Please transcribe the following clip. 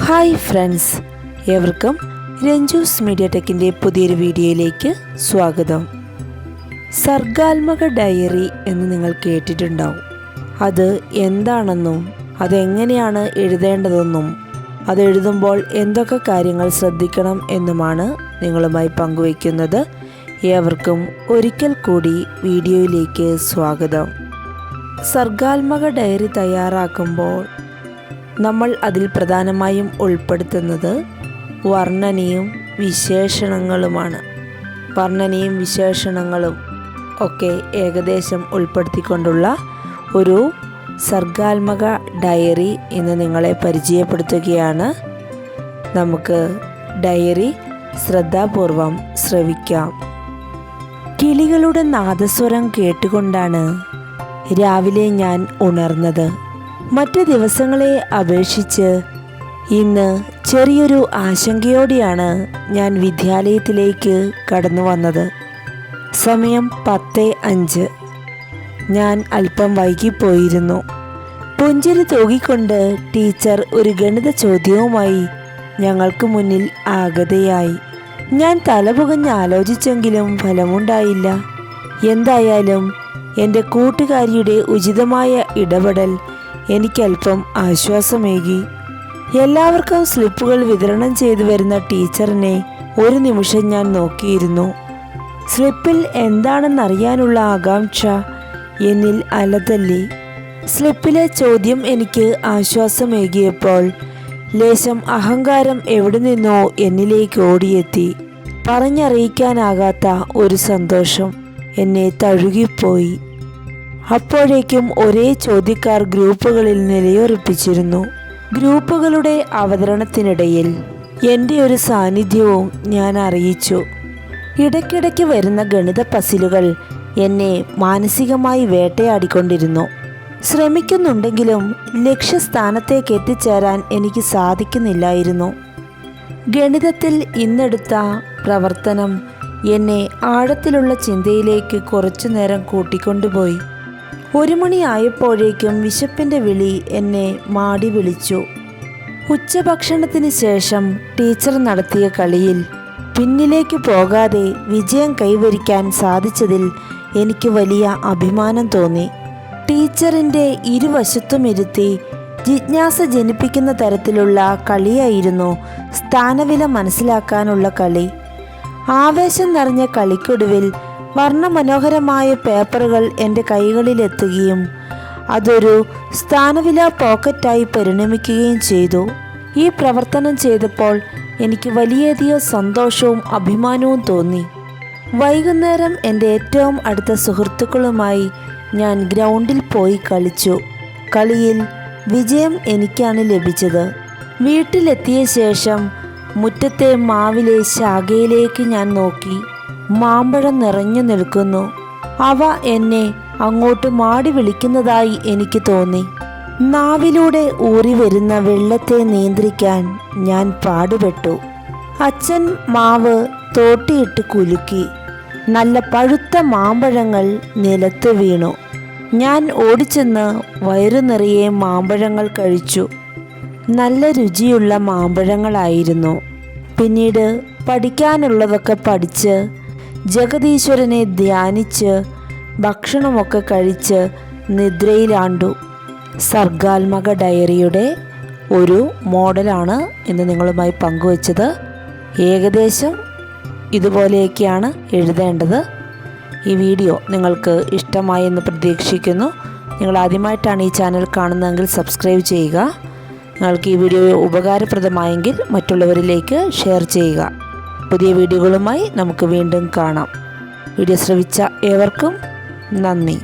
Hi friends, ഏവർക്കും Ranju's media ടെക്കിൻ്റെ പുതിയൊരു വീഡിയോയിലേക്ക് സ്വാഗതം. സർഗാത്മക ഡയറി എന്ന് നിങ്ങൾ കേട്ടിട്ടുണ്ടാവും. അത് എന്താണെന്നും അതെങ്ങനെയാണ് എഴുതേണ്ടതെന്നും അതെഴുതുമ്പോൾ എന്തൊക്കെ കാര്യങ്ങൾ ശ്രദ്ധിക്കണം എന്നുമാണ് നിങ്ങളുമായി പങ്കുവയ്ക്കുന്നത്. ഏവർക്കും ഒരിക്കൽ കൂടി വീഡിയോയിലേക്ക് സ്വാഗതം. സർഗാത്മക ഡയറി തയ്യാറാക്കുമ്പോൾ നമ്മൾ അതിൽ പ്രധാനമായും ഉൾപ്പെടുത്തുന്നത് വർണ്ണനയും വിശേഷണങ്ങളുമാണ്. വർണ്ണനയും വിശേഷണങ്ങളും ഒക്കെ ഏകദേശം ഉൾപ്പെടുത്തിക്കൊണ്ടുള്ള ഒരു സർഗാത്മക ഡയറി ഇന്ന് നിങ്ങളെ പരിചയപ്പെടുത്തുകയാണ്. നമുക്ക് ഡയറി ശ്രദ്ധാപൂർവം ശ്രവിക്കാം. കിളികളുടെ നാദസ്വരം കേട്ടുകൊണ്ടാണ് രാവിലെ ഞാൻ ഉണർന്നത്. മറ്റ് ദിവസങ്ങളെ അപേക്ഷിച്ച് ഇന്ന് ചെറിയൊരു ആശങ്കയോടെയാണ് ഞാൻ വിദ്യാലയത്തിലേക്ക് കടന്നു വന്നത്. സമയം 10:05. ഞാൻ അല്പം വൈകിപ്പോയിരുന്നു. പുഞ്ചിരി തൂകിക്കൊണ്ട് ടീച്ചർ ഒരു ഗണിത ചോദ്യവുമായി ഞങ്ങൾക്ക് മുന്നിൽ ആഗതയായി. ഞാൻ തലപുകഞ്ഞ് ആലോചിച്ചെങ്കിലും ഫലമുണ്ടായില്ല. എന്തായാലും എൻ്റെ കൂട്ടുകാരിയുടെ ഉചിതമായ ഇടപെടൽ എനിക്കല്പം ആശ്വാസമേകി. എല്ലാവർക്കും സ്ലിപ്പുകൾ വിതരണം ചെയ്തു വരുന്ന ടീച്ചറിനെ ഒരു നിമിഷം ഞാൻ നോക്കിയിരുന്നു. സ്ലിപ്പിൽ എന്താണെന്നറിയാനുള്ള ആകാംക്ഷ എന്നിൽ അലതല്ലി. സ്ലിപ്പിലെ ചോദ്യം എനിക്ക് ആശ്വാസമേകിയപ്പോൾ ലേശം അഹങ്കാരം എവിടെ നിന്നോ എന്നിലേക്ക് ഓടിയെത്തി. പറഞ്ഞറിയിക്കാനാകാത്ത ഒരു സന്തോഷം എന്നെ തഴുകിപ്പോയി. അപ്പോഴേക്കും ഒരേ ചോദ്യക്കാർ ഗ്രൂപ്പുകളിൽ നിലയുറപ്പിച്ചിരുന്നു. ഗ്രൂപ്പുകളുടെ അവതരണത്തിനിടയിൽ എൻ്റെ ഒരു സാന്നിധ്യവും ഞാൻ അറിയിച്ചു. ഇടയ്ക്കിടയ്ക്ക് വരുന്ന ഗണിത പസിലുകൾ എന്നെ മാനസികമായി വേട്ടയാടിക്കൊണ്ടിരുന്നു. ശ്രമിക്കുന്നുണ്ടെങ്കിലും ലക്ഷ്യസ്ഥാനത്തേക്ക് എത്തിച്ചേരാൻ എനിക്ക് സാധിക്കുന്നില്ലായിരുന്നു. ഗണിതത്തിൽ ഇന്നെടുത്ത പ്രവർത്തനം എന്നെ ആഴത്തിലുള്ള ചിന്തയിലേക്ക് കുറച്ചു നേരം കൂട്ടിക്കൊണ്ടുപോയി. 1 മണിയായപ്പോഴേക്കും വിശപ്പിൻ്റെ വിളി എന്നെ മാടി വിളിച്ചു. ഉച്ചഭക്ഷണത്തിന് ശേഷം ടീച്ചർ നടത്തിയ കളിയിൽ പിന്നിലേക്ക് പോകാതെ വിജയം കൈവരിക്കാൻ സാധിച്ചതിൽ എനിക്ക് വലിയ അഭിമാനം തോന്നി. ടീച്ചറിൻ്റെ ഇരുവശത്തും ഇരുത്തി ജിജ്ഞാസ ജനിപ്പിക്കുന്ന തരത്തിലുള്ള കളിയായിരുന്നു സ്ഥാനവില മനസ്സിലാക്കാനുള്ള കളി. ആവേശം നിറഞ്ഞ കളിക്കൊടുവിൽ വർണ്ണമനോഹരമായ പേപ്പറുകൾ എൻ്റെ കൈകളിലെത്തുകയും അതൊരു സ്ഥാനവില പോക്കറ്റായി പരിണമിക്കുകയും ചെയ്തു. ഈ പ്രവർത്തനം ചെയ്തപ്പോൾ എനിക്ക് വലിയധികം സന്തോഷവും അഭിമാനവും തോന്നി. വൈകുന്നേരം എൻ്റെ ഏറ്റവും അടുത്ത സുഹൃത്തുക്കളുമായി ഞാൻ ഗ്രൗണ്ടിൽ പോയി കളിച്ചു. കളിയിൽ വിജയം എനിക്കാണ് ലഭിച്ചത്. വീട്ടിലെത്തിയ ശേഷം മുറ്റത്തെ മാവിലെ ശാഖയിലേക്ക് ഞാൻ നോക്കി. മാമ്പഴം നിറഞ്ഞു നിൽക്കുന്നു. അവ എന്നെ അങ്ങോട്ട് മാടി വിളിക്കുന്നതായി എനിക്ക് തോന്നി. നാവിലൂടെ ഊറി വരുന്ന വെള്ളത്തെ നിയന്ത്രിക്കാൻ ഞാൻ പാടുപെട്ടു. അച്ഛൻ മാവ് തോട്ടിയിട്ട് കുലുക്കി. നല്ല പഴുത്ത മാമ്പഴങ്ങൾ നിലത്ത് വീണു. ഞാൻ ഓടിച്ചെന്ന് വയറു നിറയെ മാമ്പഴങ്ങൾ കഴിച്ചു. നല്ല രുചിയുള്ള മാമ്പഴങ്ങളായിരുന്നു. പിന്നീട് പഠിക്കാനുള്ളതൊക്കെ പഠിച്ച് ജഗദീശ്വരനെ ധ്യാനിച്ച് ഭക്ഷണമൊക്കെ കഴിച്ച് നിദ്രയിലാണ്ടു. സർഗാത്മക ഡയറിയുടെ ഒരു മോഡലാണ് ഇന്ന് നിങ്ങളുമായി പങ്കുവച്ചത്. ഏകദേശം ഇതുപോലെയൊക്കെയാണ് എഴുതേണ്ടത്. ഈ വീഡിയോ നിങ്ങൾക്ക് ഇഷ്ടമായെന്ന് പ്രതീക്ഷിക്കുന്നു. നിങ്ങൾ ആദ്യമായിട്ടാണ് ഈ ചാനൽ കാണുന്നതെങ്കിൽ സബ്സ്ക്രൈബ് ചെയ്യുക. നിങ്ങൾക്ക് ഈ വീഡിയോ ഉപകാരപ്രദമായെങ്കിൽ മറ്റുള്ളവരിലേക്ക് ഷെയർ ചെയ്യുക. പുതിയ വീഡിയോകളുമായി നമുക്ക് വീണ്ടും കാണാം. വീഡിയോ ശ്രവിച്ച ഏവർക്കും നന്ദി.